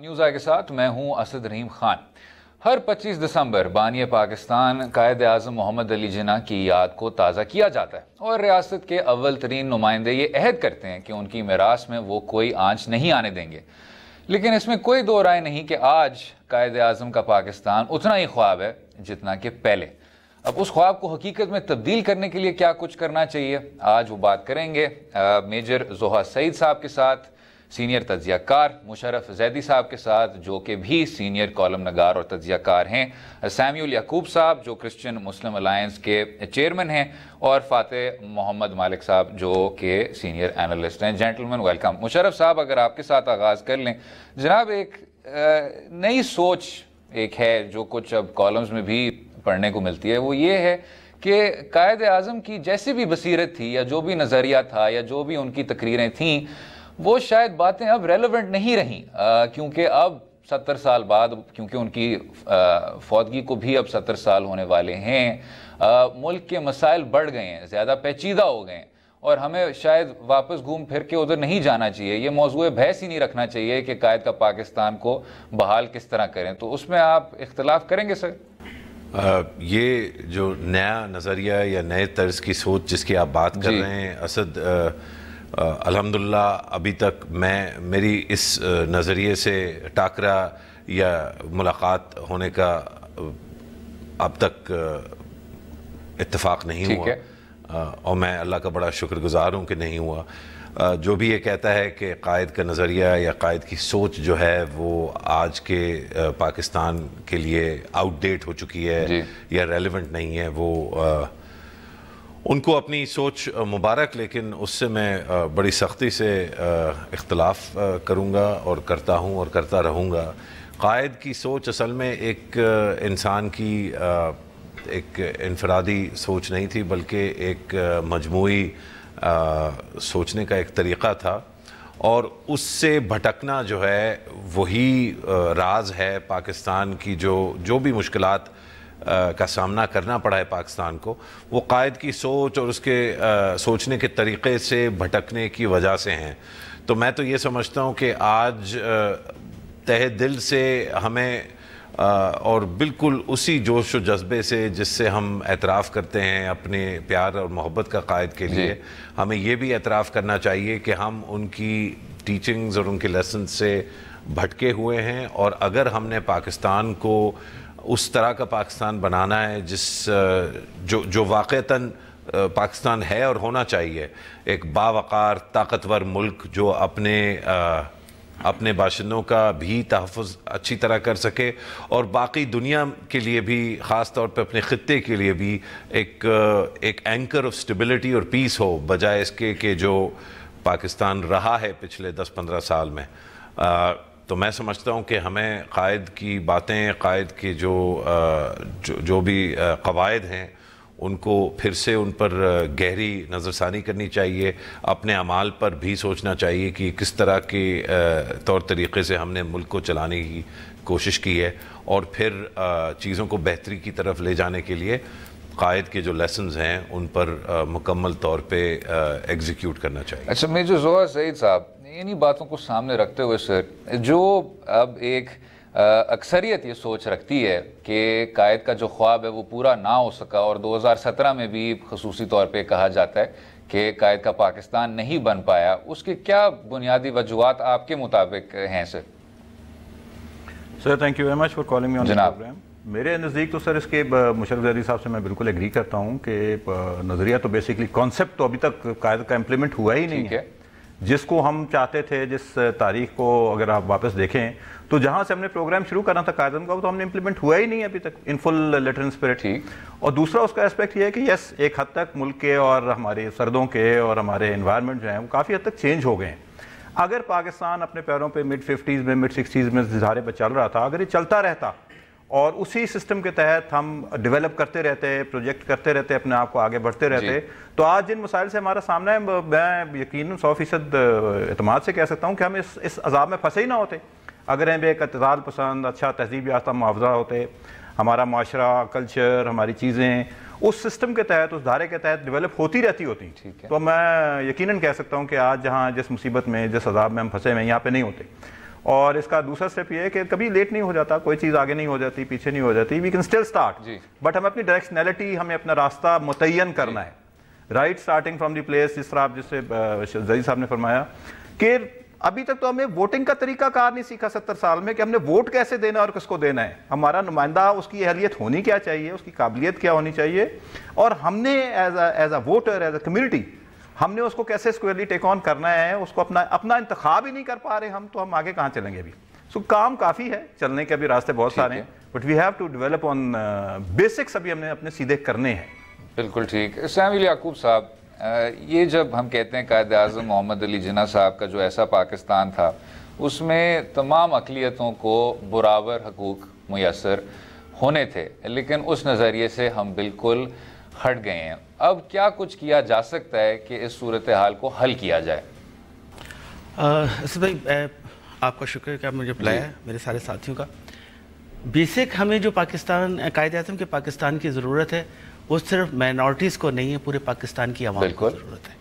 News آئی کے ساتھ میں ہوں اسد رحیم خان۔ ہر 25 دسمبر بانی پاکستان قائد اعظم محمد علی جناح کی یاد کو تازہ کیا جاتا ہے اور ریاست کے اول ترین نمائندے یہ عہد کرتے ہیں کہ ان کی میراث میں وہ کوئی آنچ نہیں آنے دیں گے۔ لیکن اس میں کوئی دو رائے نہیں کہ آج قائد اعظم کا پاکستان اتنا ہی خواب ہے جتنا کہ پہلے۔ اب اس خواب کو حقیقت میں تبدیل کرنے کے لیے کیا کچھ کرنا چاہیے، آج وہ بات کریں گے میجر زوہا سعید صاحب کے ساتھ، سینئر تجزیہ کار مشرف زیدی صاحب کے ساتھ جو کہ بھی سینئر کالم نگار اور تجزیہ کار ہیں، سیمیول یعقوب صاحب جو کرسچن مسلم الائنس کے چیئرمین ہیں، اور فاتح محمد مالک صاحب جو کہ سینئر اینالسٹ ہیں۔ Gentleman welcome. مشرف صاحب اگر آپ کے ساتھ آغاز کر لیں، جناب ایک نئی سوچ ایک ہے جو کچھ اب کالمز میں بھی پڑھنے کو ملتی ہے، وہ یہ ہے کہ قائد اعظم کی جیسی بھی بصیرت تھی یا جو بھی نظریہ تھا یا جو بھی ان کی تقریریں تھیں، وہ شاید باتیں اب ریلیونٹ نہیں رہیں، کیونکہ اب 70 سال بعد، کیونکہ ان کی فوتگی کو بھی اب 70 سال ہونے والے ہیں، ملک کے مسائل بڑھ گئے ہیں، زیادہ پیچیدہ ہو گئے ہیں، اور ہمیں شاید واپس گھوم پھر کے ادھر نہیں جانا چاہیے۔ یہ موضوع بحث ہی نہیں رکھنا چاہیے کہ قائد کا پاکستان کو بحال کس طرح کریں، تو اس میں آپ اختلاف کریں گے سر؟ یہ جو نیا نظریہ یا نئے طرز کی سوچ جس کی آپ بات کر رہے ہیں اسد، الحمدللہ ابھی تک میری اس نظریے سے ٹاکرا یا ملاقات ہونے کا اب تک اتفاق نہیں ہوا، اور میں اللہ کا بڑا شکر گزار ہوں کہ نہیں ہوا۔ جو بھی یہ کہتا ہے کہ قائد کا نظریہ یا قائد کی سوچ جو ہے وہ آج کے پاکستان کے لیے آؤٹ ڈیٹ ہو چکی ہے یا ریلیونٹ نہیں ہے، وہ ان کو اپنی سوچ مبارک، لیکن اس سے میں بڑی سختی سے اختلاف کروں گا اور کرتا ہوں اور کرتا رہوں گا۔ قائد کی سوچ اصل میں ایک انسان کی ایک انفرادی سوچ نہیں تھی، بلکہ ایک مجموعی سوچنے کا ایک طریقہ تھا، اور اس سے بھٹکنا جو ہے وہی راز ہے پاکستان کی جو بھی مشکلات کا سامنا کرنا پڑا ہے پاکستان کو، وہ قائد کی سوچ اور اس کے سوچنے کے طریقے سے بھٹکنے کی وجہ سے ہیں۔ تو میں تو یہ سمجھتا ہوں کہ آج تہہ دل سے ہمیں اور بالکل اسی جوش و جذبے سے جس سے ہم اعتراف کرتے ہیں اپنے پیار اور محبت کا قائد کے لیے، ہمیں یہ بھی اعتراف کرنا چاہیے کہ ہم ان کی ٹیچنگز اور ان کے لیسنز سے بھٹکے ہوئے ہیں، اور اگر ہم نے پاکستان کو اس طرح کا پاکستان بنانا ہے جو واقعتاً پاکستان ہے اور ہونا چاہیے، ایک باوقار طاقتور ملک جو اپنے باشندوں کا بھی تحفظ اچھی طرح کر سکے، اور باقی دنیا کے لیے بھی، خاص طور پہ اپنے خطے کے لیے بھی ایک اینکر آف سٹیبلٹی اور پیس ہو، بجائے اس کے کہ جو پاکستان رہا ہے پچھلے 10-15 سال میں۔ تو میں سمجھتا ہوں کہ ہمیں قائد کی باتیں، قائد کے جو بھی قواعد ہیں، ان کو پھر سے ان پر گہری نظر ثانی کرنی چاہیے، اپنے اعمال پر بھی سوچنا چاہیے کہ کس طرح کے طور طریقے سے ہم نے ملک کو چلانے کی کوشش کی ہے، اور پھر چیزوں کو بہتری کی طرف لے جانے کے لیے قائد کے جو لیسنز ہیں ان پر مکمل طور پہ ایگزیکیوٹ کرنا چاہیے۔ اچھا میجر زوہا سعید صاحب، انہی باتوں کو سامنے رکھتے ہوئے سر، جو اب ایک اکثریت یہ سوچ رکھتی ہے کہ قائد کا جو خواب ہے وہ پورا نہ ہو سکا، اور 2017 میں بھی خصوصی طور پہ کہا جاتا ہے کہ قائد کا پاکستان نہیں بن پایا، اس کے کیا بنیادی وجوہات آپ کے مطابق ہیں sir? Sir thank you very much for calling me on the Janab programme. میرے نزدیک تو سر اس کے مشرف زیدی صاحب سے میں بالکل ایگری کرتا ہوں کہ نظریہ تو بیسیکلی کانسیپٹ تو ابھی تک قائد کا امپلیمنٹ ہوا ہی نہیں ہے، جس کو ہم چاہتے تھے، جس تاریخ کو اگر آپ واپس دیکھیں تو جہاں سے ہم نے پروگرام شروع کرنا تھا قائد کا، وہ تو ہم نے امپلیمنٹ ہوا ہی نہیں ہے ابھی تک ان فل لیٹر اینڈ اسپرٹ۔ اور دوسرا اس کا اسپیکٹ یہ ہے کہ یس، ایک حد تک ملک کے اور ہمارے سردوں کے اور ہمارے انوائرمنٹ جو ہیں وہ کافی حد تک چینج ہو گئے ہیں۔ اگر پاکستان اپنے پیروں پہ مڈ 50s میں مڈ 60s میں دھارے پہ چل رہا تھا، اگر یہ چلتا رہتا اور اسی سسٹم کے تحت ہم ڈیولپ کرتے رہتے، پروجیکٹ کرتے رہتے، اپنے آپ کو آگے بڑھتے رہتے، تو آج جن مسائل سے ہمارا سامنا ہے، میں یقیناً 100% اعتماد سے کہہ سکتا ہوں کہ ہم اس عذاب میں پھنسے ہی نہ ہوتے اگر ہم ایک اعتدال پسند، اچھا تہذیب یافتہ محافظہ ہوتے، ہمارا معاشرہ، کلچر، ہماری چیزیں اس سسٹم کے تحت، اس دھارے کے تحت ڈیولپ ہوتی رہتی ہوتی، تو میں یقیناً کہہ سکتا ہوں کہ آج جہاں جس مصیبت میں، جس عذاب میں ہم پھنسے ہوئے ہیں، یہاں پہ نہیں ہوتے۔ اور اس کا دوسرا اسٹیپ یہ ہے کہ کبھی لیٹ نہیں ہو جاتا, کوئی چیز آگے نہیں ہو جاتی, پیچھے نہیں ہو جاتی, we can still start, but ہمیں اپنی ڈائریکشنلٹی, ہمیں اپنا راستہ متعین کرنا ہے, right starting from the place. جس طرح آپ جس سے ظہیر صاحب نے فرمایا کہ ابھی تک تو ہمیں ووٹنگ کا طریقہ کار نہیں سیکھا 70 سال میں کہ ہم نے ووٹ کیسے دینا اور کس کو دینا ہے, ہمارا نمائندہ اس کی اہلیت ہونی کیا چاہیے, اس کی قابلیت کیا ہونی چاہیے, اور ہم نے as a voter, as a community, ہم نے اس کو کیسے اسکوئرلی ٹیک آن کرنا ہے. اس کو اپنا انتخاب ہی نہیں کر پا رہے ہم, تو ہم آگے کہاں چلیں گے ابھی. سو کام کافی ہے, چلنے کے ابھی راستے بہت سارے ہیں, but we have to develop on basics, ابھی ہم نے اپنے سیدھے کرنے ہیں. بالکل ٹھیک. سامعین یعقوب صاحب, یہ جب ہم کہتے ہیں قائد اعظم محمد علی جناح صاحب کا جو ایسا پاکستان تھا, اس میں تمام اقلیتوں کو برابر حقوق میسر ہونے تھے, لیکن اس نظریے سے ہم بالکل ہٹ گئے ہیں. اب کیا کچھ کیا جا سکتا ہے کہ اس صورتحال کو حل کیا جائے؟ اسد بھائی, آپ کا شکر ہے کہ آپ مجھے بلایا ہے, میرے سارے ساتھیوں کا. بیسک ہمیں جو پاکستان, قائد اعظم کے پاکستان کی ضرورت ہے, وہ صرف مائنورٹیز کو نہیں ہے, پورے پاکستان کی عوام کو ضرورت ہے.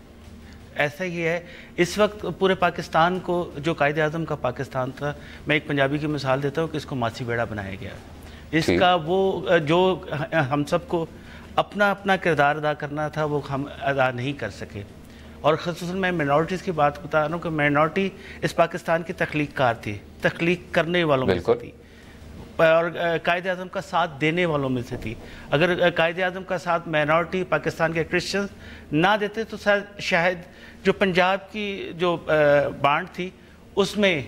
ایسا ہی ہے, اس وقت پورے پاکستان کو, جو قائد اعظم کا پاکستان تھا, میں ایک پنجابی کی مثال دیتا ہوں کہ اس کو ماسی بیڑا بنایا گیا. اس کا وہ جو ہم سب کو اپنا اپنا کردار ادا کرنا تھا, وہ ہم ادا نہیں کر سکے. اور خصوصاً میں مائنورٹیز کی بات بتا رہا ہوں کہ مائنورٹی اس پاکستان کی تخلیق کار تھی, تخلیق کرنے والوں میں سے تھی, اور قائد اعظم کا ساتھ دینے والوں میں سے تھی. اگر قائد اعظم کا ساتھ مائنورٹی, پاکستان کے کرسچنز نہ دیتے تو شاید جو پنجاب کی جو بانٹ تھی اس میں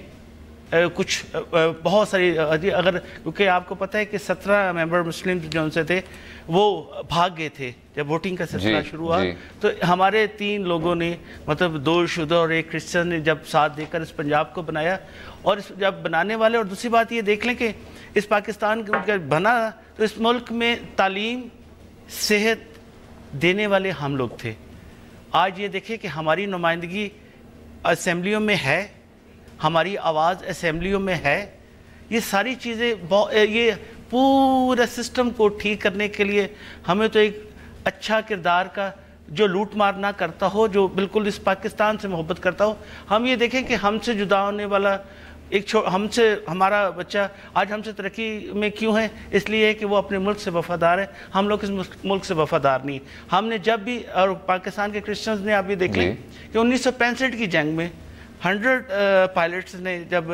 کچھ بہت ساری, اگر کیونکہ آپ کو پتہ ہے کہ 17 ممبر مسلم جو ان سے تھے وہ بھاگ گئے تھے جب ووٹنگ کا سلسلہ شروع ہوا. تو ہمارے 3 لوگوں نے, مطلب 2 شدہ اور 1 کرسچن نے جب ساتھ دے کر اس پنجاب کو بنایا. اور جب بنانے والے, اور دوسری بات یہ دیکھ لیں کہ اس پاکستان کا بنا تو اس ملک میں تعلیم, صحت دینے والے ہم لوگ تھے. آج یہ دیکھیں کہ ہماری نمائندگی اسمبلیوں میں ہے, ہماری آواز اسمبلیوں میں ہے. یہ ساری چیزیں, یہ پورا سسٹم کو ٹھیک کرنے کے لیے ہمیں تو ایک اچھا کردار کا, جو لوٹ مار نہ کرتا ہو, جو بالکل اس پاکستان سے محبت کرتا ہو. ہم یہ دیکھیں کہ ہم سے جدا ہونے والا ایک ہمارا بچہ آج ہم سے ترقی میں کیوں ہے, اس لیے کہ وہ اپنے ملک سے وفادار ہے. ہم لوگ اس ملک سے وفادار نہیں. ہم نے جب بھی, اور پاکستان کے کرسچنز نے آپ یہ دیکھیں کہ 1965 کی جنگ میں 100 پائلٹس نے جب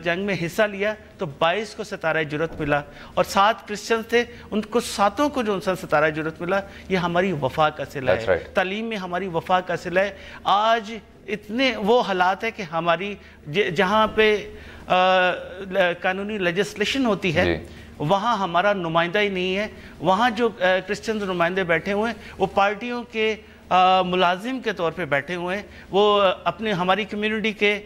جنگ میں حصہ لیا تو 22 کو ستارہ جرأت ملا, اور 7 کرسچنز تھے, ان کو 7 کو جو ان سے ستارہ جرأت ملا. یہ ہماری وفا کا صلہ ہے, تعلیم میں ہماری وفا کا صلہ ہے. آج اتنے وہ حالات ہے کہ ہماری جہاں پہ قانونی لیجسلیشن ہوتی ہے وہاں ہمارا نمائندہ ہی نہیں ہے. وہاں جو کرسچنز نمائندے بیٹھے ہوئے ہیں وہ پارٹیوں کے ملازم کے طور پہ بیٹھے ہوئے ہیں, وہ اپنے ہماری کمیونٹی کے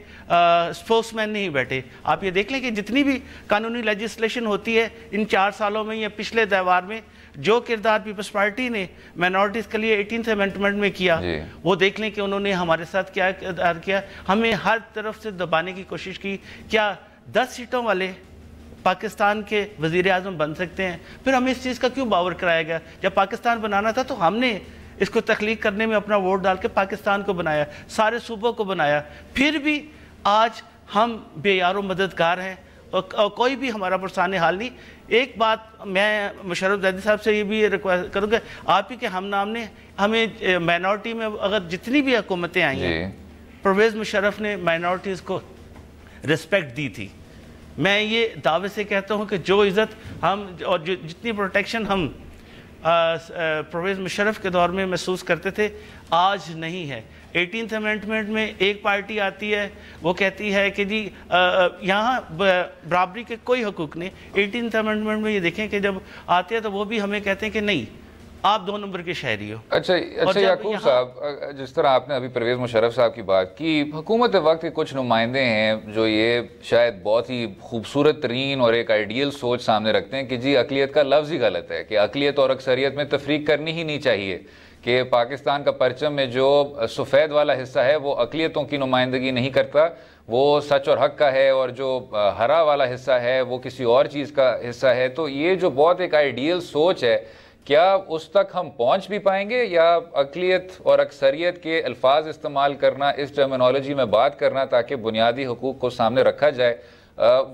سپوکس مین نہیں بیٹھے. آپ یہ دیکھ لیں کہ جتنی بھی قانونی لیجسلیشن ہوتی ہے ان 4 سالوں میں یا پچھلے دیوار میں, جو کردار پیپلز پارٹی نے مائنورٹیز کے لیے 18th امینڈمنٹ میں کیا, وہ دیکھ لیں کہ انہوں نے ہمارے ساتھ کیا کردار کیا. ہمیں ہر طرف سے دبانے کی کوشش کی. کیا 10 سیٹوں والے پاکستان کے وزیر اعظم بن سکتے ہیں؟ پھر ہمیں اس چیز کا کیوں باور کرایا گیا؟ جب پاکستان بنانا تھا تو ہم نے اس کو تخلیق کرنے میں اپنا ووٹ ڈال کے پاکستان کو بنایا, سارے صوبوں کو بنایا. پھر بھی آج ہم بے یار و مددگار ہیں اور کوئی بھی ہمارا پرسان حال نہیں. ایک بات میں مشرف زیدی صاحب سے یہ بھی ریکویسٹ کروں گا, آپ ہی کے ہم نام نے ہمیں مائنورٹی میں اگر جتنی بھی حکومتیں آئی ہیں, پرویز مشرف نے مائنورٹیز کو رسپیکٹ دی تھی. میں یہ دعوے سے کہتا ہوں کہ جو عزت ہم اور جتنی پروٹیکشن ہم پرویز مشرف کے دور میں محسوس کرتے تھے, آج نہیں ہے. 18th امینڈمنٹ میں ایک پارٹی آتی ہے, وہ کہتی ہے کہ جی یہاں برابری کے کوئی حقوق نہیں. 18th امینڈمنٹ میں یہ دیکھیں کہ جب آتے ہیں تو وہ بھی ہمیں کہتے ہیں کہ نہیں, آپ 2 نمبر کے شہری ہو. اچھا یعقوب صاحب, جس طرح آپ نے ابھی پرویز مشرف صاحب کی بات کی, حکومت وقت کے کچھ نمائندے ہیں جو یہ شاید بہت ہی خوبصورت ترین اور ایک آئیڈیل سوچ سامنے رکھتے ہیں کہ جی اقلیت کا لفظ ہی غلط ہے, کہ اقلیت اور اکثریت میں تفریق کرنی ہی نہیں چاہیے, کہ پاکستان کا پرچم میں جو سفید والا حصہ ہے وہ اقلیتوں کی نمائندگی نہیں کرتا, وہ سچ اور حق کا ہے, اور جو ہرا والا حصہ ہے وہ کسی اور چیز کا حصہ ہے. تو یہ جو بہت ایک آئیڈیل سوچ ہے, کیا اس تک ہم پہنچ بھی پائیں گے یا اقلیت اور اکثریت کے الفاظ استعمال کرنا، اس ٹرمینالوجی میں بات کرنا تاکہ بنیادی حقوق کو سامنے رکھا جائے،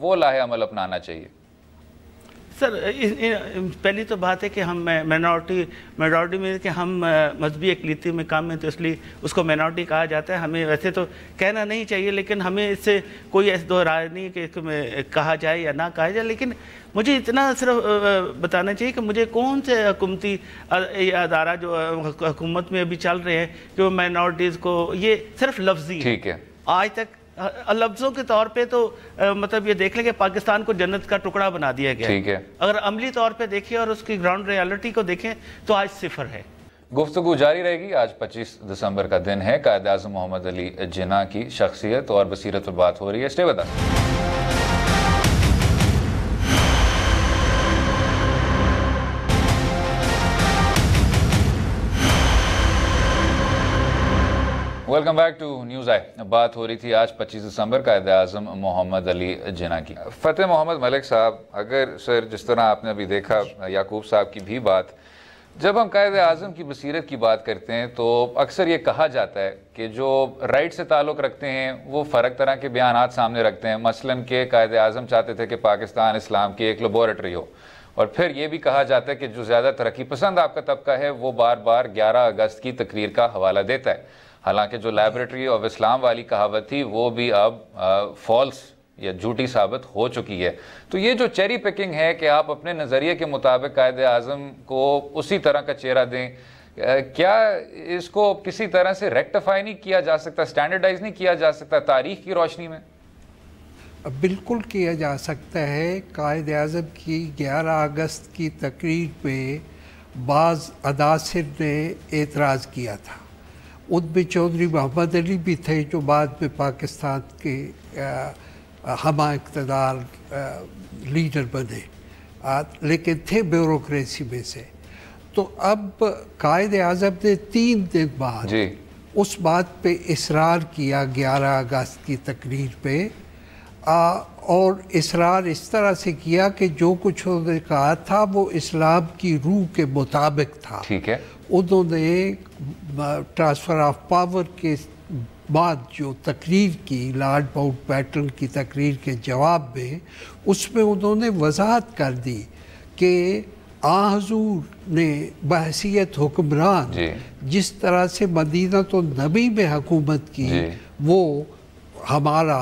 وہ لاہ عمل اپنانا چاہیے؟ سر پہلی تو بات ہے کہ ہم مائنورٹی میں کہ ہم مذہبی اقلیتی میں کام میں، تو اس لیے اس کو مائنورٹی کہا جاتا ہے. ہمیں ویسے تو کہنا نہیں چاہیے، لیکن ہمیں اس سے کوئی ایسی دو رائے نہیں کہ اس کو کہا جائے یا نہ کہا جائے. لیکن مجھے اتنا صرف بتانا چاہیے کہ مجھے کون سے حکومتی ادارہ جو حکومت میں ابھی چل رہے ہیں کہ وہ مائنورٹیز کو، یہ صرف لفظی ٹھیک ہے. آج تک لفظوں کے طور پہ تو مطلب یہ دیکھ لیں کہ پاکستان کو جنت کا ٹکڑا بنا دیا گیا ہے. اگر عملی طور پہ دیکھیں اور اس کی گراؤنڈ ریالٹی کو دیکھیں تو آج صفر ہے. گفتگو جاری رہے گی. آج 25 دسمبر کا دن ہے. قائد اعظم محمد علی جناح کی شخصیت اور بصیرت پر بات ہو رہی ہے. Stay with us. Welcome back to News Eye. بات ہو رہی تھی آج 25 دسمبر قائد اعظم محمد علی جناح کی. فتح محمد ملک صاحب، اگر سر جس طرح آپ نے ابھی دیکھا یعقوب صاحب کی بھی بات، جب ہم قائد اعظم کی بصیرت کی بات کرتے ہیں تو اکثر یہ کہا جاتا ہے کہ جو رائٹ سے تعلق رکھتے ہیں وہ فرق طرح کے بیانات سامنے رکھتے ہیں. مثلاً کہ قائد اعظم چاہتے تھے کہ پاکستان اسلام کی ایک لیبارٹری ہو، اور پھر یہ بھی کہا جاتا ہے کہ جو زیادہ ترقی پسند آپ کا طبقہ ہے وہ بار بار 11 اگست کی تقریر کا حوالہ دیتا ہے. حالانکہ جو لیبارٹری آف اسلام والی کہاوت تھی وہ بھی اب فالس یا جھوٹی ثابت ہو چکی ہے. تو یہ جو چیری پکنگ ہے کہ آپ اپنے نظریے کے مطابق قائد اعظم کو اسی طرح کا چہرہ دیں، کیا اس کو کسی طرح سے ریکٹیفائی نہیں کیا جا سکتا، سٹینڈرڈائز نہیں کیا جا سکتا تاریخ کی روشنی میں؟ بالکل کیا جا سکتا ہے. قائد اعظم کی 11 اگست کی تقریر پہ بعض عناصر نے اعتراض کیا تھا. ان میں چودھری محمد علی بھی تھے جو بعد میں پاکستان کے ہمہ اقتدار لیڈر بنے، لیکن تھے بیوروکریسی میں سے. تو اب قائد اعظم نے 3 دن بعد اس بات پہ اصرار کیا 11 اگست کی تقریر پہ، اور اصرار اس طرح سے کیا کہ جو کچھ انہوں نے کہا تھا وہ اسلام کی روح کے مطابق تھا. ٹھیک ہے. انہوں نے ٹرانسفر آف پاور کے بعد جو تقریر کی لارڈ ماؤنٹ بیٹن کی تقریر کے جواب میں، اس میں انہوں نے وضاحت کر دی کہ حضور نے بحیثیت حکمران جس طرح سے مدینہ النبی میں حکومت کی وہ ہمارا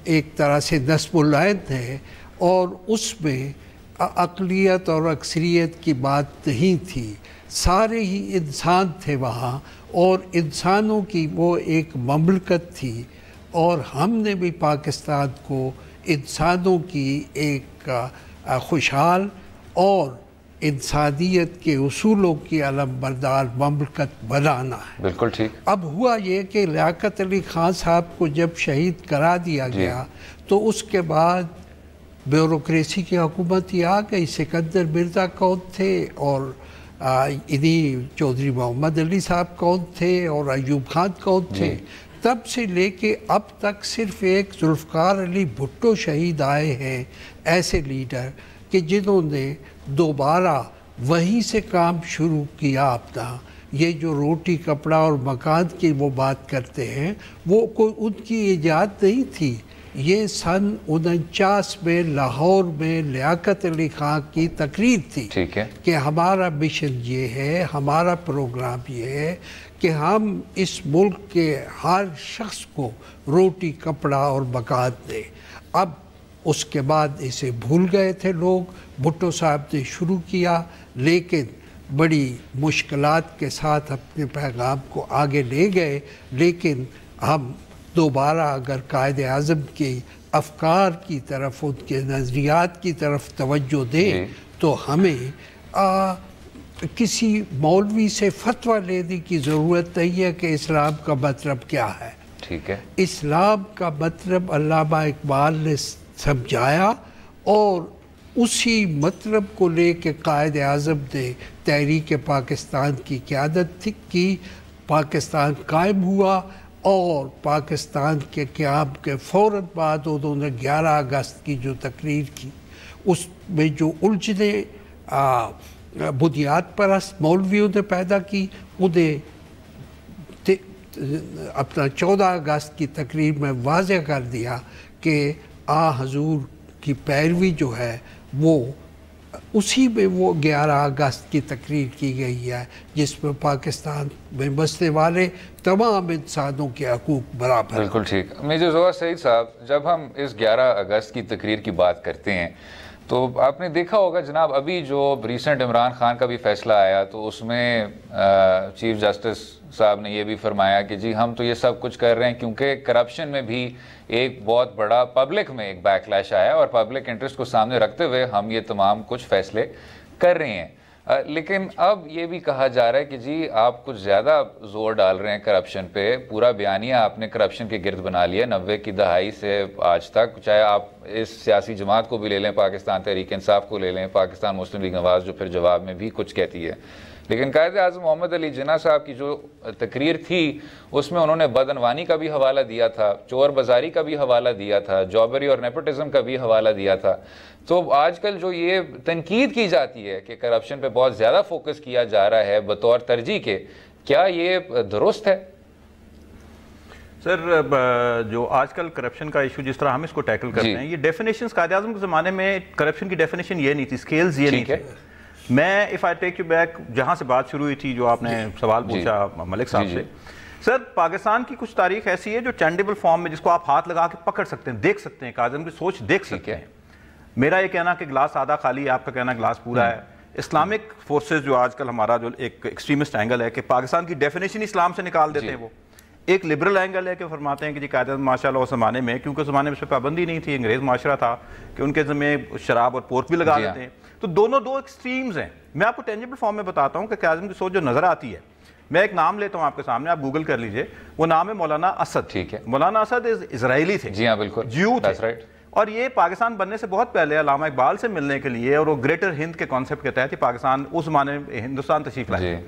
ایک طرح سے نصب العین ہے، اور اس میں اقلیت اور اکثریت کی بات نہیں تھی. سارے ہی انسان تھے وہاں، اور انسانوں کی وہ ایک مملکت تھی، اور ہم نے بھی پاکستان کو انسانوں کی ایک خوشحال اور انسانیت کے اصولوں کی علم بردار مملکت بنانا ہے. بالکل ٹھیک. اب ہوا یہ کہ لیاقت علی خان صاحب کو جب شہید کرا دیا گیا تو اس کے بعد بیوروکریسی کی حکومت ہی آ گئی. سکندر مرزا کون تھے، اور انہی چودھری محمد علی صاحب کون تھے، اور ایوب خان کون تھے. تب سے لے کے اب تک صرف ایک ذوالفقار علی بھٹو شہید آئے ہیں ایسے لیڈر کہ جنہوں نے دوبارہ وہیں سے کام شروع کیا اپنا. یہ جو روٹی کپڑا اور مکان کی وہ بات کرتے ہیں وہ کوئی ان کی ایجاد نہیں تھی. یہ سن 49 میں لاہور میں لیاقت علی خان کی تقریر تھی کہ ہمارا مشن یہ ہے، ہمارا پروگرام یہ ہے کہ ہم اس ملک کے ہر شخص کو روٹی کپڑا اور مکان دیں. اب اس کے بعد اسے بھول گئے تھے لوگ. بھٹو صاحب نے شروع کیا، لیکن بڑی مشکلات کے ساتھ اپنے پیغام کو آگے لے گئے. لیکن ہم دوبارہ اگر قائد اعظم کے افکار کی طرف، ان کے نظریات کی طرف توجہ دیں تو ہمیں کسی مولوی سے فتویٰ لینے کی ضرورت نہیں ہے کہ اسلام کا مطلب کیا ہے. ٹھیک ہے. اسلام کا مطلب علامہ اقبال نے سمجھایا، اور اسی مطلب کو لے کے قائد اعظم نے تحریک پاکستان کی قیادت کی. پاکستان قائم ہوا، اور پاکستان کے قیام کے فوراً بعد انہوں نے 11 اگست کی جو تقریر کی اس میں جو الجھنے بنیاد پرست مولویوں نے پیدا کی. انہیں اپنا 14 اگست کی تقریر میں واضح کر دیا کہ حضور کی پیروی جو ہے وہ اسی میں وہ 11 اگست کی تقریر کی گئی ہے جس میں پاکستان میں بسنے والے تمام انسانوں کے حقوق برابر. بالکل ٹھیک. میجر ظہور سعید صاحب, جب ہم اس 11 اگست کی تقریر کی بات کرتے ہیں تو آپ نے دیکھا ہوگا جناب, ابھی جو ریسنٹ عمران خان کا بھی فیصلہ آیا تو اس میں چیف جسٹس صاحب نے یہ بھی فرمایا کہ جی ہم تو یہ سب کچھ کر رہے ہیں کیونکہ کرپشن میں بھی ایک بہت بڑا پبلک میں ایک بیک لیش آیا اور پبلک انٹرسٹ کو سامنے رکھتے ہوئے ہم یہ تمام کچھ فیصلے کر رہے ہیں. لیکن اب یہ بھی کہا جا رہا ہے کہ جی آپ کچھ زیادہ زور ڈال رہے ہیں کرپشن پہ, پورا بیانیہ آپ نے کرپشن کے گرد بنا لیا 90 کی دہائی سے آج تک, چاہے آپ اس سیاسی جماعت کو بھی لے لیں, پاکستان تحریک انصاف کو لے لیں, پاکستان مسلم لیگ نواز جو پھر جواب میں بھی کچھ کہتی ہے. لیکن قائد اعظم محمد علی جناح صاحب کی جو تقریر تھی اس میں انہوں نے بدعنوانی کا بھی حوالہ دیا تھا, چور بازاری کا بھی حوالہ دیا تھا, جابری اور نیپوٹزم کا بھی حوالہ دیا تھا. تو آج کل جو یہ تنقید کی جاتی ہے کہ کرپشن پہ بہت زیادہ فوکس کیا جا رہا ہے بطور ترجیح کے, کیا یہ درست ہے؟ سر, جو آج کل کرپشن کا ایشو جس طرح ہم اس کو ٹیکل کرتے ہیں, یہ ڈیفینیشنز قائد اعظم کے زمانے میں کرپشن کی ڈیفینیشن یہ نہیں تھی, سکیلز یہ نہیں تھے. میں if I take you back جہاں سے بات شروع ہوئی تھی, جو آپ نے سوال پوچھا ملک صاحب سے, سر پاکستان کی کچھ تاریخ ایسی ہے جو چینڈیبل فارم میں جس کو آپ ہاتھ لگا کے پکڑ سکتے ہیں, دیکھ سکتے ہیں, قائد اعظم کی سوچ دیکھ سکتے ہیں. میرا یہ کہنا کہ گلاس آدھا خالی ہے, آپ کا کہنا گلاس پورا ہے. اسلامک فورسز جو آج کل ہمارا جو ایک ایکسٹریمسٹ اینگل ہے کہ پاکستان کی ڈیفینیشن اسلام سے نکال دیتے ہیں, وہ ایک لبرل اینگل ہے کہ فرماتے ہیں کہ جی قائد اعظم ماشاء اللہ اس زمانے میں, کیونکہ اس زمانے میں اس پہ پابندی نہیں تھی, انگریز معاشرہ تھا, کہ ان کے ذمہ شراب اور پورک بھی لگا دیتے ہیں. تو دونوں دو ایکسٹریمز ہیں. میں آپ کو ٹینجیبل فارم میں بتاتا ہوں کہ قائد اعظم کی سوچ جو نظر آتی ہے. میں ایک نام لیتا ہوں آپ کے سامنے, آپ گوگل کر لیجئے, وہ نام ہے مولانا اسد. ٹھیک ہے. مولانا اسد اسرائیلی تھے. جی ہاں بالکل, جیو تھے, اور یہ پاکستان بننے سے بہت پہلے علامہ اقبال سے ملنے کے لیے اور وہ گریٹر ہند کے کانسیپٹ کے تحت ہی پاکستان اس زمانے میں ہندوستان تشریف لائے.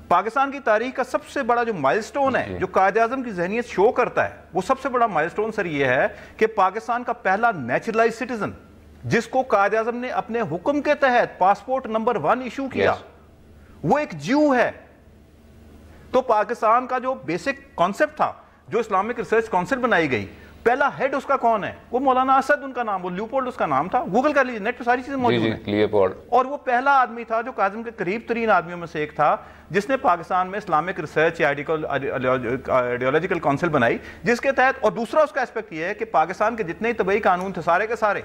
پاکستان کی تاریخ کا سب سے بڑا جو مائل سٹون ہے جو قائد اعظم کی ذہنیت شو کرتا ہے, وہ سب سے بڑا مائل سٹون سر یہ ہے کہ پاکستان کا پہلا نیچرلائز سٹیزن جس کو قائد اعظم نے اپنے حکم کے تحت پاسپورٹ نمبر 1 ایشو کیا, وہ ایک جیو ہے. تو پاکستان کا جو بیسک کانسیپٹ تھا, جو اسلامک ریسرچ کونسل بنائی گئی, پہلا ہیڈ اس کا کون ہے, وہ مولانا اسد ان کا نام, وہ لیوپولڈ اس کا نام تھا. گوگل کر لیجیے, نیٹ پہ ساری چیزیں موجود ہیں. اور وہ پہلا آدمی تھا جو قائد اعظم کے قریب ترین آدمیوں میں سے ایک تھا جس نے پاکستان میں اسلامک ریسرچ یا آئیڈیالوجیکل کونسل بنائی, جس کے تحت, اور دوسرا اس کا اسپیکٹ یہ ہے کہ پاکستان کے جتنے طبعی قانون تھے سارے کے سارے,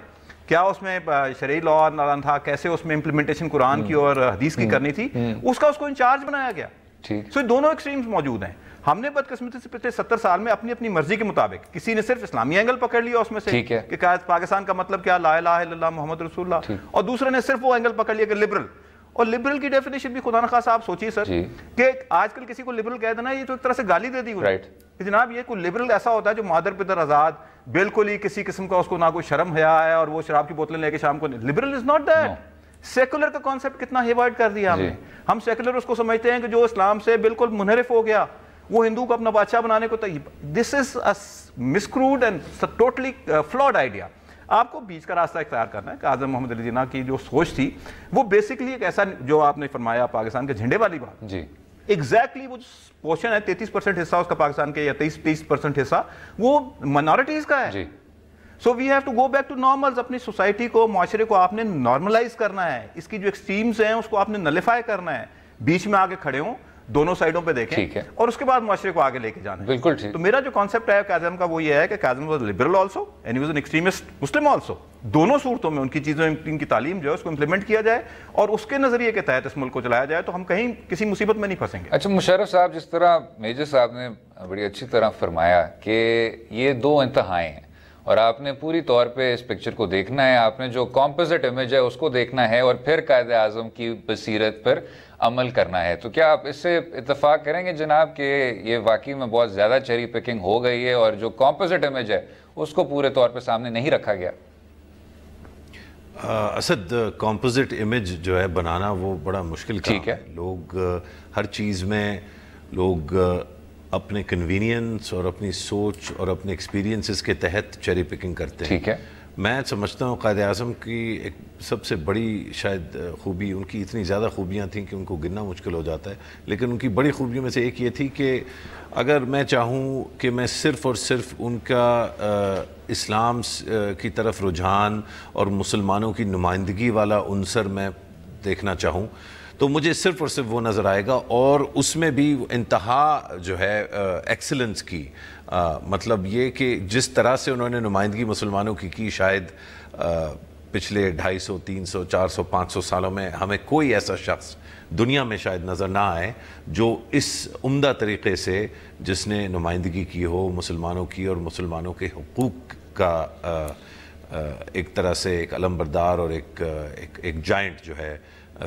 کیا اس میں شرعی لا تھا, کیسے اس میں امپلیمنٹیشن قرآن کی اور حدیث کی کرنی تھی, اس کا اس کو انچارج بنایا گیا. سو دونوں ایکسٹریمز موجود ہیں. ہم نے بدقسمتی سے پچھلے 70 سال میں اپنی اپنی مرضی کے مطابق, کسی نے صرف اسلامی اینگل پکڑ لیا اس میں سے کہ پاکستان کا مطلب کیا, لا الہ الا اللہ محمد رسول اللہ, اور دوسرے نے صرف وہ اینگل پکڑ لیا کہ لبرل. اور لبرل کی ڈیفینیشن بھی خدا نخواستہ آپ سوچیے سر کہ آج کل کسی کو لبرل کہہ دینا, یہ تو ایک طرح سے گالی دے دی ہوئی کہ جناب یہ کوئی لبرل ایسا ہوتا ہے جو مادر پدر آزاد, بالکل ہی کسی قسم کا اس کو نہ کوئی شرم حیا ہے اور وہ شراب کی بوتلیں لے کے شام کو. Liberal is not that. Secular کا کانسیپٹ کتنا ہیوائڈ کر دیا ہم نے. ہم سیکولر اس کو سمجھتے ہیں کہ جو اسلام سے بالکل منحرف ہو گیا, وہ ہندو کو اپنا بادشاہ بنانے کو تیار. دس از اے مسکروڈ اینڈ ٹوٹلی فلاڈ آئیڈیا. آپ کو بیچ کا راستہ اختیار کرنا ہے. اعظم محمد علی جناح کی جو سوچ تھی وہ بیسکلی ایک ایسا, جو آپ نے فرمایا پاکستان کے جھنڈے والی بات, جی ایگزیکٹلی وہ پورشن ہے 33% حصہ اس کا پاکستان کے, یا 30% حصہ وہ مائنورٹیز کا ہے. So we have to go back to normals. اپنی سوسائٹی کو, معاشرے کو آپ نے نارملائز کرنا ہے, اس کی جو ایکسٹریمز ہیں اس کو آپ نے نلیفائی کرنا ہے, بیچ میں آگے کھڑے ہوں, دونوں سائڈوں پہ دیکھیں, اور اس کے بعد معاشرے کو آگے لے کے جانا ہے. بالکل ٹھیک. تو میرا جو کانسیپٹ ہے قائد اعظم کا وہ یہ ہے کہ Quaid Azam was liberal also and he was an extremist Muslim also. دونوں صورتوں میں ان کی چیزوں, ان کی تعلیم جو ہے اس کو امپلیمنٹ کیا جائے اور اس کے نظریے کے تحت اس ملک کو چلایا جائے, تو ہم کہیں کسی مصیبت میں نہیں پھنسیں گے. اچھا مشرف صاحب, جس طرح میجر صاحب نے بڑی اچھی طرح فرمایا کہ یہ دو انتہائیں ہیں اور آپ نے پوری طور پہ اس پکچر کو دیکھنا ہے, آپ نے جو کمپوزٹ امیج ہے اس کو دیکھنا ہے اور پھر قائد اعظم کی بصیرت پر عمل کرنا ہے. تو کیا آپ اس سے اتفاق کریں گے جناب کہ یہ واقعی میں بہت زیادہ چیری پکنگ ہو گئی ہے اور جو کمپوزٹ امیج ہے اس کو پورے طور پہ سامنے نہیں رکھا گیا؟ اسد, کمپوزٹ امیج جو ہے بنانا وہ بڑا مشکل کام ہے. لوگ ہر چیز میں لوگ اپنے کنوینئنس اور اپنی سوچ اور اپنے ایکسپیرینسز کے تحت چیری پکنگ کرتے ہیں. ٹھیک ہے. میں سمجھتا ہوں قائد اعظم کی ایک سب سے بڑی شاید خوبی، ان کی اتنی زیادہ خوبیاں تھیں کہ ان کو گننا مشکل ہو جاتا ہے، لیکن ان کی بڑی خوبیوں میں سے ایک یہ تھی کہ اگر میں چاہوں کہ میں صرف اور صرف ان کا اسلام کی طرف رجحان اور مسلمانوں کی نمائندگی والا عنصر میں دیکھنا چاہوں تو مجھے صرف اور صرف وہ نظر آئے گا، اور اس میں بھی انتہا جو ہے ایکسلنس کی، مطلب یہ کہ جس طرح سے انہوں نے نمائندگی مسلمانوں کی شاید پچھلے 250 300 400 500 سالوں میں ہمیں کوئی ایسا شخص دنیا میں شاید نظر نہ آئے جو اس عمدہ طریقے سے جس نے نمائندگی کی ہو مسلمانوں کی اور مسلمانوں کے حقوق کا ایک طرح سے ایک علمبردار اور ایک جائنٹ جو ہے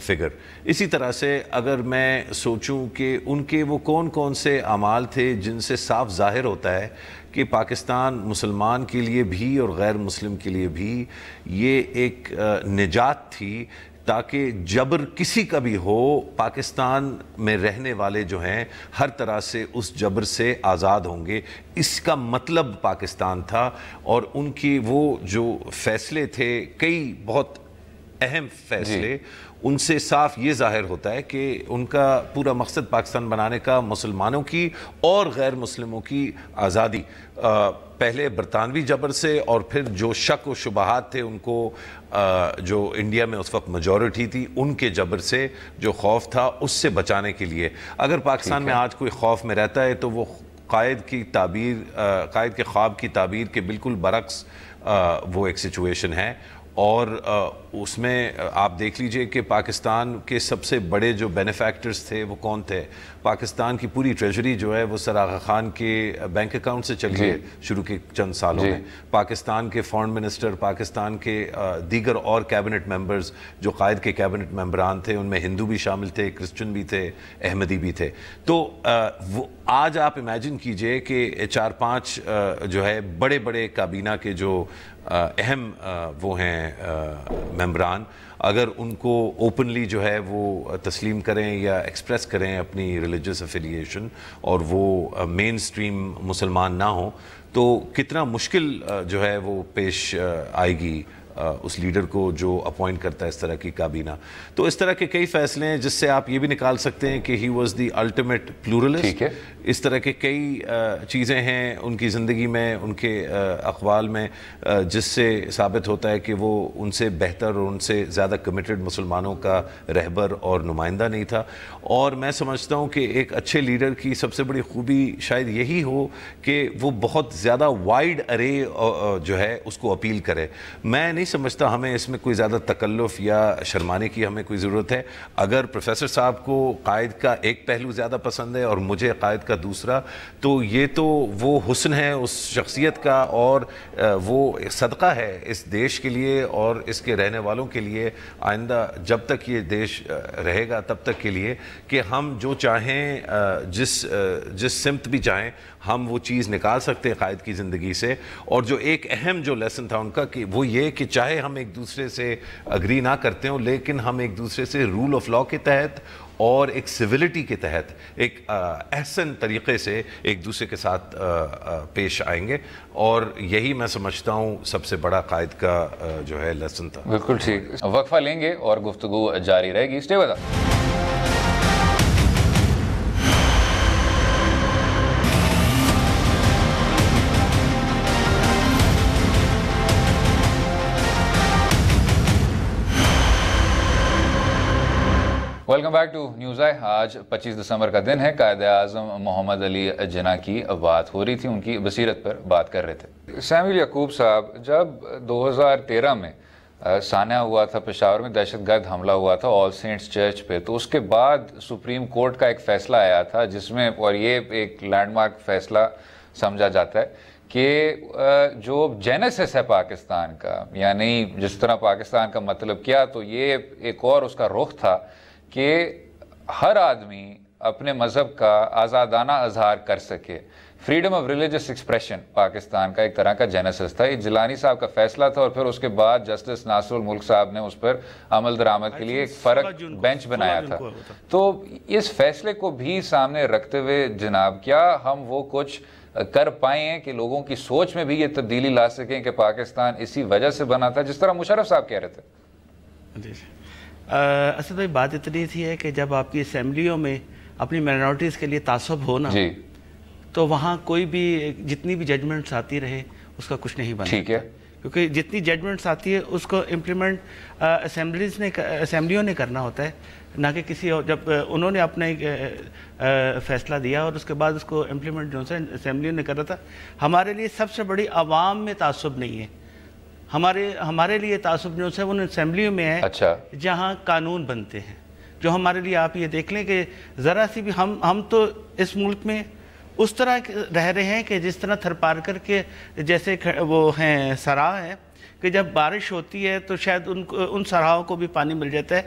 فگر۔ اسی طرح سے اگر میں سوچوں کہ ان کے وہ کون سے اعمال تھے جن سے صاف ظاہر ہوتا ہے کہ پاکستان مسلمان کے لیے بھی اور غیر مسلم کے لیے بھی یہ ایک نجات تھی، تاکہ جبر کسی کا بھی ہو پاکستان میں رہنے والے جو ہیں ہر طرح سے اس جبر سے آزاد ہوں گے، اس کا مطلب پاکستان تھا۔ اور ان کی وہ جو فیصلے تھے، کئی بہت اہم فیصلے، ان سے صاف یہ ظاہر ہوتا ہے کہ ان کا پورا مقصد پاکستان بنانے کا مسلمانوں کی اور غیر مسلموں کی آزادی، پہلے برطانوی جبر سے اور پھر جو شک و شبہات تھے ان کو جو انڈیا میں اس وقت میجورٹی تھی ان کے جبر سے جو خوف تھا اس سے بچانے کے لیے۔ اگر پاکستان میں آج کوئی خوف میں رہتا ہے تو وہ قائد کے خواب کی تعبیر کے بالکل برعکس وہ ایک سچویشن ہے۔ اور اس میں آپ دیکھ لیجئے کہ پاکستان کے سب سے بڑے جو بینیفیکٹرز تھے وہ کون تھے؟ پاکستان کی پوری ٹریجری جو ہے وہ سر آغا خان کے بینک اکاؤنٹ سے چلی ہے شروع کے چند سالوں میں۔ پاکستان کے فارن منسٹر، پاکستان کے دیگر اور کیبنٹ ممبرز جو قائد کے کیبنٹ ممبران تھے، ان میں ہندو بھی شامل تھے، کرسچن بھی تھے، احمدی بھی تھے۔ تو وہ آج آپ امیجن کیجئے کہ 4-5 جو ہے بڑے بڑے کابینہ کے جو اہم وہ ہیں ممبران، اگر ان کو اوپنلی جو ہے وہ تسلیم کریں یا ایکسپریس کریں اپنی ریلیجس افیلیشن اور وہ مین سٹریم مسلمان نہ ہوں، تو کتنا مشکل جو ہے وہ پیش آئے گی اس لیڈر کو جو اپوائنٹ کرتا ہے اس طرح کی کابینہ۔ تو اس طرح کے کئی فیصلے ہیں جس سے آپ یہ بھی نکال سکتے ہیں کہ ہی واز دی الٹیمیٹ پلورلسٹ۔ اس طرح کے کئی چیزیں ہیں ان کی زندگی میں، ان کے اقوال میں، جس سے ثابت ہوتا ہے کہ وہ ان سے بہتر اور ان سے زیادہ کمیٹڈ مسلمانوں کا رہبر اور نمائندہ نہیں تھا۔ اور میں سمجھتا ہوں کہ ایک اچھے لیڈر کی سب سے بڑی خوبی شاید یہی ہو کہ وہ بہت زیادہ وائڈ ارے جو ہے اس کو اپیل کرے۔ میں نہیں سمجھتا ہمیں اس میں کوئی زیادہ تکلف یا شرمانے کی ہمیں کوئی ضرورت ہے۔ اگر پروفیسر صاحب کو قائد کا ایک پہلو زیادہ پسند ہے اور مجھے قائد کا دوسرا، تو یہ تو وہ حسن ہے اس شخصیت کا اور وہ صدقہ ہے اس دیش کے لیے اور اس کے رہنے والوں کے لیے، آئندہ جب تک یہ دیش رہے گا تب تک کے لیے، کہ ہم جو چاہیں جس سمت بھی چاہیں ہم وہ چیز نکال سکتے ہیں قائد کی زندگی سے۔ اور جو ایک اہم جو لیسن تھا ان کا کہ وہ یہ کہ چاہے ہم ایک دوسرے سے اگری نہ کرتے ہوں لیکن ہم ایک دوسرے سے رول آف لاء کے تحت اور ایک سیویلٹی کے تحت ایک احسن طریقے سے ایک دوسرے کے ساتھ پیش آئیں گے، اور یہی میں سمجھتا ہوں سب سے بڑا قائد کا جو ہے لیسن تھا۔ بالکل ٹھیک، وقفہ لیں گے اور گفتگو جاری رہے گی۔ Stay with us. Welcome back to News Eye. آج 25 دسمبر کا دن ہے۔ قائد اعظم محمد علی جناح کی بات ہو رہی تھی، ان کی بصیرت پر بات کر رہے تھے۔ سیموئل یعقوب صاحب، جب 2013 میں سانحہ ہوا تھا پشاور میں، دہشت گرد حملہ ہوا تھا آل سینٹس چرچ پہ، تو اس کے بعد سپریم کورٹ کا ایک فیصلہ آیا تھا جس میں، اور یہ ایک لینڈ مارک فیصلہ سمجھا جاتا ہے، کہ جو جینیسس ہے پاکستان کا، یعنی جس طرح پاکستان کا مطلب کیا، تو یہ ایک اور اس کا رخ تھا کہ ہر آدمی اپنے مذہب کا آزادانہ اظہار کر سکے۔ Freedom of religious expression Pakistan کا ایک طرح کا جینیسس تھا۔ یہ جیلانی صاحب کا فیصلہ تھا، اور پھر اس کے بعد جسٹس ناصر الملک صاحب نے اس پر عمل درآمد کے لیے ایک فرق بینچ بنایا تھا۔ تو اس فیصلے کو بھی سامنے رکھتے ہوئے جناب، کیا ہم وہ کچھ کر پائے ہیں کہ لوگوں کی سوچ میں بھی یہ تبدیلی لا سکیں کہ پاکستان اسی وجہ سے بنا تھا جس طرح مشرف صاحب کہہ رہے تھے؟ جی اسد بھائی بات اتنی تھی ہے کہ جب آپ کی اسمبلیوں میں اپنی مائنورٹیز کے لیے تعصب ہو نا تو وہاں کوئی بھی جتنی بھی ججمنٹس آتی رہے اس کا کچھ نہیں بنا. ٹھیک ہے. کیونکہ جتنی ججمنٹس آتی ہے اس کو امپلیمنٹ اسمبلیوں نے کرنا ہوتا ہے, نہ کہ کسی اور. جب انہوں نے اپنا ایک فیصلہ دیا اور اس کے بعد اس کو امپلیمنٹ جو ہے اسمبلیوں نے کرا تھا. ہمارے لیے سب سے بڑی عوام میں تعصب نہیں ہے, ہمارے لیے تعصب جو ہے وہ اسمبلیوں میں ہے. اچھا. جہاں قانون بنتے ہیں, جو ہمارے لیے آپ یہ دیکھ لیں کہ ذرا سی بھی ہم تو اس ملک میں اس طرح رہ رہے ہیں کہ جس طرح تھرپارکر کے جیسے وہ ہیں سراہ ہیں کہ جب بارش ہوتی ہے تو شاید ان سراہوں کو بھی پانی مل جاتا ہے.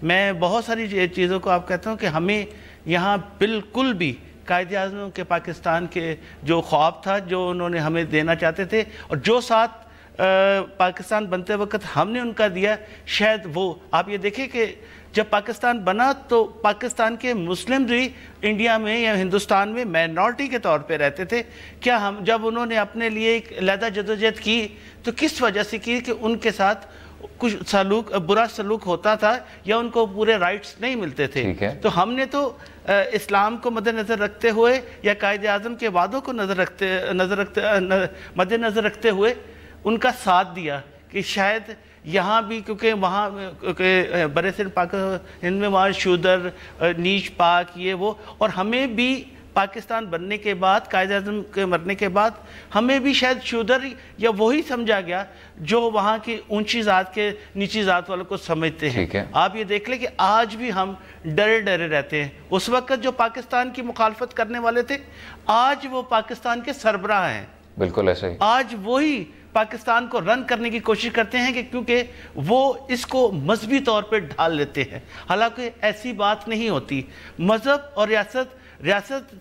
میں بہت ساری چیزوں کو آپ کہتا ہوں کہ ہمیں یہاں بالکل بھی قائد اعظم کے پاکستان کے جو خواب تھا, جو انہوں نے ہمیں دینا چاہتے تھے اور جو ساتھ پاکستان بنتے وقت ہم نے ان کا دیا, شاید وہ آپ یہ دیکھیں کہ جب پاکستان بنا تو پاکستان کے مسلم بھی انڈیا میں یا ہندوستان میں مائنورٹی کے طور پہ رہتے تھے. کیا ہم جب انہوں نے اپنے لیے ایک علیحدہ جدوجہد کی تو کس وجہ سے کی کہ ان کے ساتھ کچھ برا سلوک ہوتا تھا یا ان کو پورے رائٹس نہیں ملتے تھے. تو ہم نے تو اسلام کو مد نظر رکھتے ہوئے یا قائد اعظم کے وعدوں کو مد نظر رکھتے ہوئے ان کا ساتھ دیا کہ شاید یہاں بھی کیونکہ وہاں برے صغیر ہند میں وہاں شودر نیچ پاک یہ وہ, اور ہمیں بھی پاکستان بننے کے بعد قائد اعظم کے مرنے کے بعد ہمیں بھی شاید شودر یا وہی سمجھا گیا جو وہاں کی اونچی ذات کے نیچی ذات والوں کو سمجھتے ہیں. آپ یہ دیکھ لیں کہ آج بھی ہم ڈرے ڈرے رہتے ہیں. اس وقت جو پاکستان کی مخالفت کرنے والے تھے آج وہ پاکستان کے سربراہ ہیں. بالکل ایسا ہی. آج وہی پاکستان کو رن کرنے کی کوشش کرتے ہیں کہ کیونکہ وہ اس کو مذہبی طور پہ ڈھال لیتے ہیں. حالانکہ ایسی بات نہیں ہوتی. مذہب اور ریاست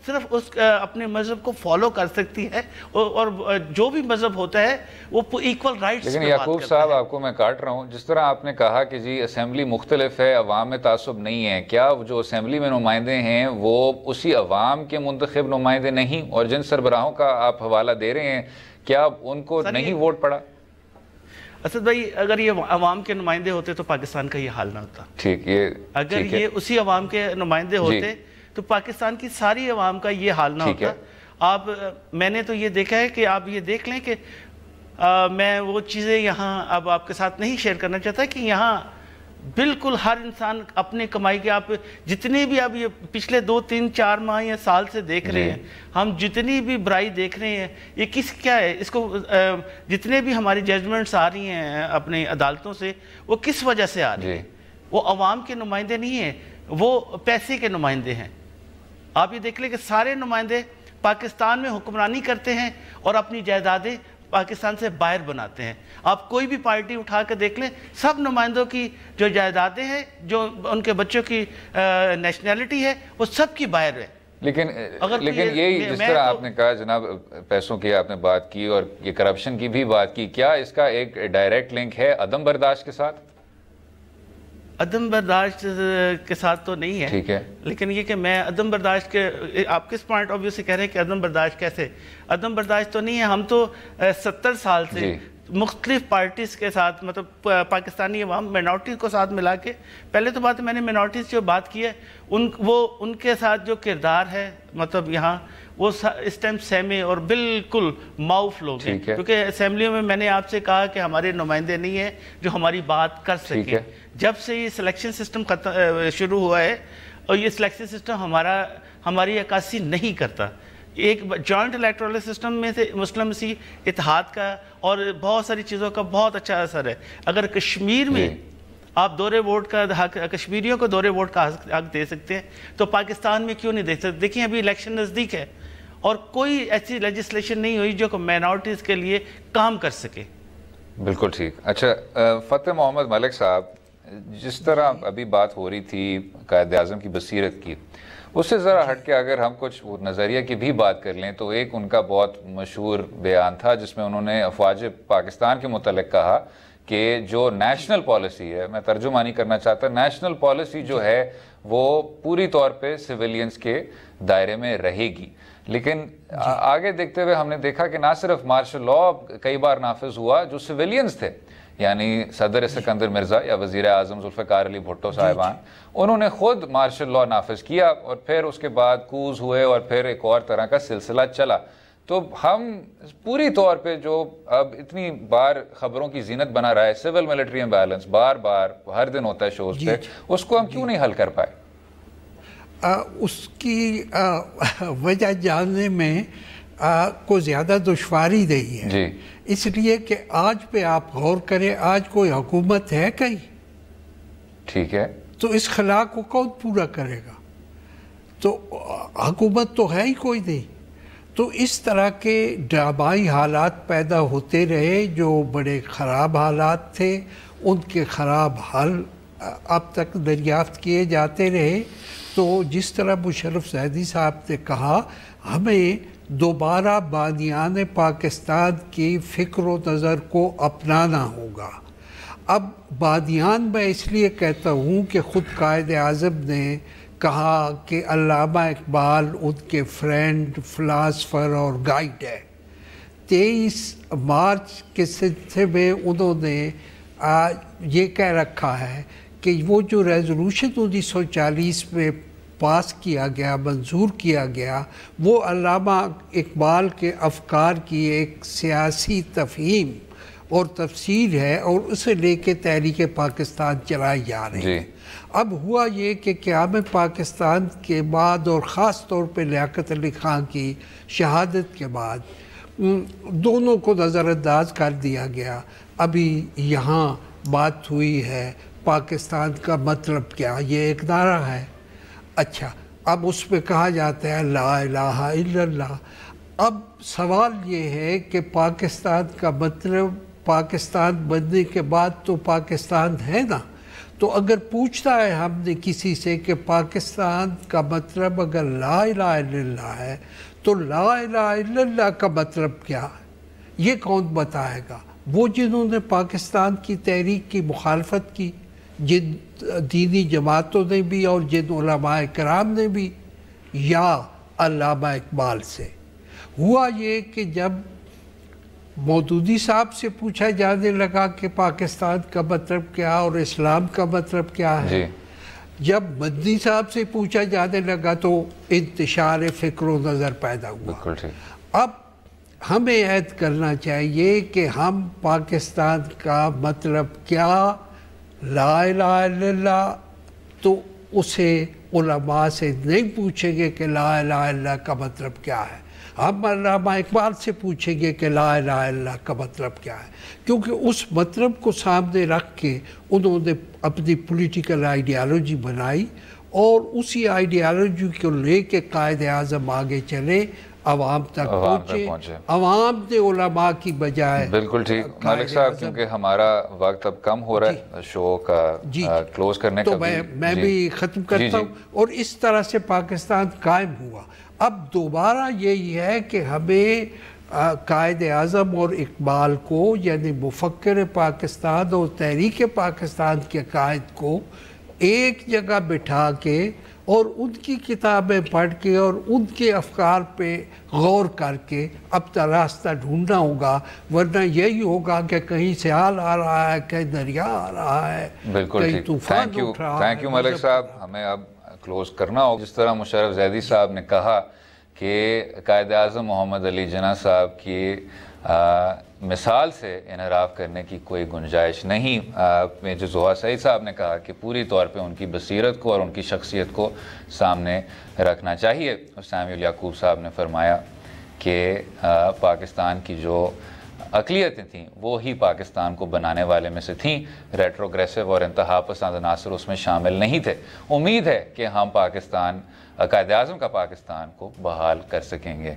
صرف اپنے مذہب کو فالو کر سکتی ہے اور جو بھی مذہب ہوتا ہے وہ ایکول رائٹس. لیکن یعقوب صاحب آپ کو میں کاٹ رہا ہوں, جس طرح آپ نے کہا کہ جی اسمبلی مختلف ہے, عوام میں تعصب نہیں ہے, کیا جو اسمبلی میں نمائندے ہیں وہ اسی عوام کے منتخب نمائندے نہیں؟ اور جن سربراہوں کا آپ حوالہ دے رہے ہیں کیا ان کو نہیں ووٹ پڑا؟ اسد بھائی اگر یہ عوام کے نمائندے ہوتے تو پاکستان کا یہ حال نہ ہوتا. ٹھیک. اگر یہ اسی عوام کے نمائندے ہوتے تو پاکستان کی ساری عوام کا یہ حال نہ ہوتا. میں نے تو یہ دیکھا ہے کہ آپ یہ دیکھ لیں کہ میں وہ چیزیں یہاں اب آپ کے ساتھ نہیں شیئر کرنا چاہتا کہ یہاں بالکل ہر انسان اپنے کمائی کے, آپ جتنے بھی اب یہ پچھلے 2-3-4 ماہ یا سال سے دیکھ رہے ہیں, ہم جتنی بھی برائی دیکھ رہے ہیں یہ کیا ہے, اس کو جتنے بھی ہماری ججمنٹس آ رہی ہیں اپنی عدالتوں سے وہ کس وجہ سے آ رہی ہیں؟ وہ عوام کے نمائندے نہیں ہیں, وہ پیسے کے نمائندے ہیں. آپ یہ دیکھ لیں کہ سارے نمائندے پاکستان میں حکمرانی کرتے ہیں اور اپنی جائیدادیں پاکستان سے باہر بناتے ہیں. آپ کوئی بھی پارٹی اٹھا کے دیکھ لیں, سب نمائندوں کی جو جائیدادیں ہیں, جو ان کے بچوں کی نیشنلٹی ہے, وہ سب کی باہر ہے. لیکن یہی جس طرح آپ نے کہا جناب پیسوں کی آپ نے بات کی اور یہ کرپشن کی بھی بات کی, کیا اس کا ایک ڈائریکٹ لنک ہے عدم برداشت کے ساتھ؟ عدم برداشت کے ساتھ تو نہیں ہے. ٹھیک ہے. لیکن یہ کہ میں عدم برداشت کے, آپ کس پوائنٹ آف ویو سے کہہ رہے ہیں کہ عدم برداشت کیسے؟ عدم برداشت تو نہیں ہے. ہم تو 70 سال سے مختلف پارٹیز کے ساتھ, مطلب پاکستانی عوام مائنورٹی کو ساتھ ملا کے, پہلے تو بات میں نے مائنورٹیز جو بات کی ہے ان کے ساتھ جو کردار ہے, مطلب یہاں وہ اس ٹائم سہمے اور بالکل معاف لوگ ہیں. کیونکہ اسمبلیوں میں میں نے آپ سے کہا کہ ہمارے نمائندے نہیں ہیں جو ہماری بات کر سکیں. جب سے یہ سلیکشن سسٹم شروع ہوا ہے اور یہ سلیکشن سسٹم ہماری عکاسی نہیں کرتا. ایک جوائنٹ الیکٹورل سسٹم میں سے مسلم سی اتحاد کا اور بہت ساری چیزوں کا بہت اچھا اثر ہے. اگر کشمیر میں آپ دورے ووٹ کا حق, کشمیریوں کو دورے ووٹ کا حق دے سکتے ہیں تو پاکستان میں کیوں نہیں دے سکتے؟ دیکھیں ابھی الیکشن نزدیک ہے اور کوئی ایسی لیجسلیشن نہیں ہوئی جو مائنورٹیز کے لیے کام کر سکے. بالکل ٹھیک. اچھا فتح محمد ملک صاحب, جس طرح ابھی بات ہو رہی تھی قائد اعظم کی بصیرت کی, اس سے ذرا ہٹ کے اگر ہم کچھ نظریہ کی بھی بات کر لیں تو ایک ان کا بہت مشہور بیان تھا جس میں انہوں نے افواج پاکستان کے متعلق کہا کہ جو نیشنل پالیسی ہے, میں ترجمہ نہیں کرنا چاہتا, نیشنل پالیسی جو ہے وہ پوری طور پہ سویلینز کے دائرے میں رہے گی, لیکن آگے دیکھتے ہوئے ہم نے دیکھا کہ نہ صرف مارشل لا کئی بار نافذ ہوا، جو سویلینز تھے یعنی صدر سکندر مرزا یا وزیر اعظم ذوالفقار علی بھٹو صاحبان، انہوں نے خود مارشل لا نافذ کیا اور پھر اس کے بعد کوز ہوئے اور پھر ایک اور طرح کا سلسلہ چلا. تو ہم پوری طور پہ جو اب اتنی بار خبروں کی زینت بنا رہا ہے سول ملٹری امبیلنس، بار بار ہر دن ہوتا ہے شوز پہ، اس کو ہم کیوں نہیں حل کر پائے؟ اس کی وجہ جاننے میں کو زیادہ دشواری نہیں ہے، اس لیے کہ آج پہ آپ غور کریں، آج کوئی حکومت ہے کہیں؟ ٹھیک ہے، تو اس خلا کو کون پورا کرے گا؟ تو حکومت تو ہے ہی کوئی نہیں. تو اس طرح کے ڈرامائی حالات پیدا ہوتے رہے جو بڑے خراب حالات تھے، ان کے خراب حل اب تک دریافت کیے جاتے رہے. تو جس طرح مشرف زیدی صاحب نے کہا، ہمیں دوبارہ بانیان پاکستان کی فکر و نظر کو اپنانا ہوگا. اب بانیان میں اس لیے کہتا ہوں کہ خود قائد اعظم نے کہا کہ علامہ اقبال ان کے فرینڈ، فلاسفر اور گائیڈ ہے. 23 مارچ کے سلسلے میں انہوں نے یہ کہہ رکھا ہے کہ وہ جو ریزولوشن 1940 میں پاس کیا گیا، منظور کیا گیا، وہ علامہ اقبال کے افکار کی ایک سیاسی تفہیم اور تفسیر ہے اور اسے لے کے تحریک پاکستان چلائی جا رہی ہے. اب ہوا یہ کہ قیام پاکستان کے بعد اور خاص طور پہ لیاقت علی خان کی شہادت کے بعد دونوں کو نظر انداز کر دیا گیا. ابھی یہاں بات ہوئی ہے پاکستان کا مطلب کیا، یہ ایک نعرہ ہے. اچھا، اب اس پہ کہا جاتا ہے لا الہ الا اللہ. اب سوال یہ ہے کہ پاکستان کا مطلب پاکستان بننے کے بعد تو پاکستان ہے نا. تو اگر پوچھتا ہے ہم نے کسی سے کہ پاکستان کا مطلب اگر لا الہ الا اللہ ہے تو لا الہ الا اللہ کا مطلب کیا ہے، یہ کون بتائے گا؟ وہ جنہوں نے پاکستان کی تحریک کی مخالفت کی، جن دینی جماعتوں نے بھی اور جن علماء کرام نے بھی، یا علامہ اقبال سے. ہوا یہ کہ جب مودودی صاحب سے پوچھا جانے لگا کہ پاکستان کا مطلب کیا اور اسلام کا مطلب کیا ہے، جب مدنی صاحب سے پوچھا جانے لگا تو انتشار فکر و نظر پیدا ہوا. اب ہمیں عہد کرنا چاہیے کہ ہم پاکستان کا مطلب کیا، لا الہ الا اللہ، تو اسے علماء سے نہیں پوچھیں گے کہ لا الہ الا اللہ کا مطلب کیا ہے. ہم علامہ اقبال سے پوچھیں گے کہ لا الہ الا اللہ کا مطلب کیا ہے، کیونکہ اس مطلب کو سامنے رکھ کے انہوں نے اپنی پولیٹیکل آئیڈیالوجی بنائی اور اسی آئیڈیالوجی کو لے کے قائد اعظم آگے چلے، عوام تک پہنچے. عوام نے علماء کی بجائے. بالکل ٹھیک مالک صاحب، کیونکہ ہمارا وقت اب کم ہو رہا ہے شو کا کلوز کرنے کا، تو میں بھی ختم کرتا ہوں. اور اس طرح سے پاکستان قائم ہوا. اب دوبارہ یہی ہے کہ ہمیں قائد اعظم اور اقبال کو، یعنی مفکر پاکستان اور تحریک پاکستان کے قائد کو ایک جگہ بٹھا کے اور ان کی کتابیں پڑھ کے اور ان کے افکار پہ غور کر کے اپنا راستہ ڈھونڈنا ہوگا، ورنہ یہی ہوگا کہ کہیں سیال آ رہا ہے، کہیں دریا آ رہا ہے، کہیں طوفان اٹھ رہا ہے. تھینک یو ملک صاحب، ہمیں اب کلوز کرنا ہوگا. جس طرح مشرف زیدی صاحب نے کہا کہ قائد اعظم محمد علی جناح صاحب کی مثال سے انحراف کرنے کی کوئی گنجائش نہیں. میجر زوہا سعید صاحب نے کہا کہ پوری طور پہ ان کی بصیرت کو اور ان کی شخصیت کو سامنے رکھنا چاہیے. سیموئل یعقوب صاحب نے فرمایا کہ پاکستان کی جو اقلیتیں تھیں وہ ہی پاکستان کو بنانے والے میں سے تھیں، ریٹروگریسو اور انتہا پسند عناصر اس میں شامل نہیں تھے. امید ہے کہ ہم پاکستان، قائد اعظم کا پاکستان کو بحال کر سکیں گے.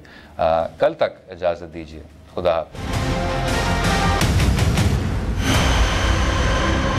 کل تک اجازت دیجیے. خدا حافظ.